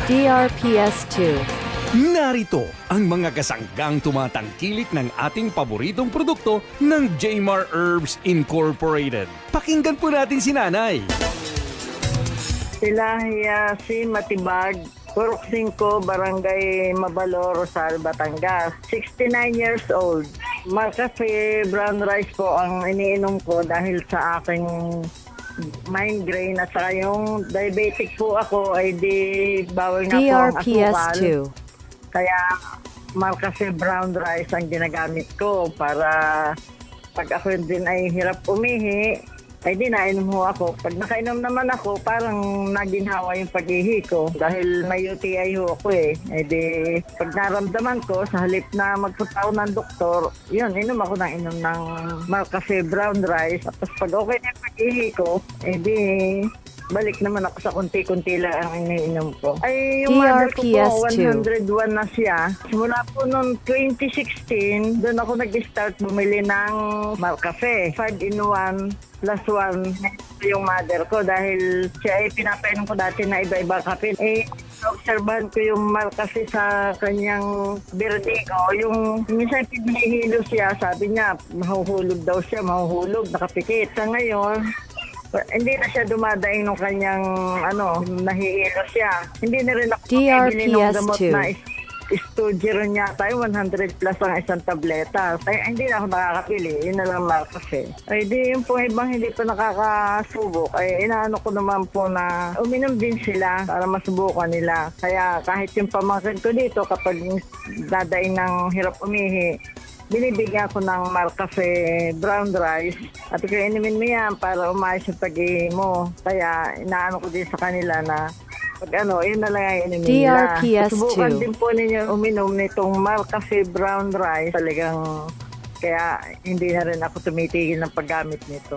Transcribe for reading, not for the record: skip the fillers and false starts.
DRPS2. Narito ang mga kasanggang tumatangkilik ng ating paboritong produkto ng Jmar Herbs Incorporated. Pakinggan po natin si Nanay. Sila si Matibag, Purok 5, Barangay Mabalo, Rosal, Batangas. 69 years old. Marcafe brown rice po ang iniinom ko dahil sa aking migraine at saka yung diabetic po ako ay di bawal nga po ang asukal. DRPS2. Kaya Marcafe brown rice ang ginagamit ko para pag ako din ay hirap umihi, ay di nainom ho ako. Pag nakainom naman ako, parang naginhawa yung pag-ihi ko dahil may UTI ho ako eh. Ay di pag naramdaman ko, sa halip na magpunta ako ng doktor, yun, inom ako ng Marcafe brown rice. Tapos pag okay na yung pag-ihi ko, ay di balik naman ako sa kunti-kunti lang ang iniinom ko. Ay, yung mother ko po, DRPS2. 101 na siya. Simula po noong 2016, doon ako nag-start bumili ng Marcafe. 5-in-1 plus 1 yung mother ko dahil siya ay pinapainom ko dati na iba-iba kape. Eh, obserbahan ko yung Marcafe sa kanyang vertigo. Yung minsan pinahihilo siya, sabi niya, mahuhulog daw siya, nakapikit. Sa ngayon, hindi na siya dumadaing nung kanyang nahihilo siya. Hindi na rin ako bibili ng gamot DRPS2. na Stugeron niya tayo, 100 plus ang isang tableta. Ay, hindi na ako nakakapili. Yun na lang Marcafe. Ay, di yung pong ibang hindi pa nakakasubok. Ay, inaano ko naman po na uminom din sila para masubukan nila. Kaya kahit yung pamangkin ko dito, kapag dadaing ng hirap umihi, binibigyan ko ng Marcafe brown rice at kaya inumin mo yan para umayos yung pag-ihi mo. Kaya inaano ko din sa kanila na pag yun na lang ang inumin nila. DRPS2. Subukan din po ninyo uminom nitong Marcafe brown rice. Talagang kaya hindi na rin ako tumitigil ng paggamit nito.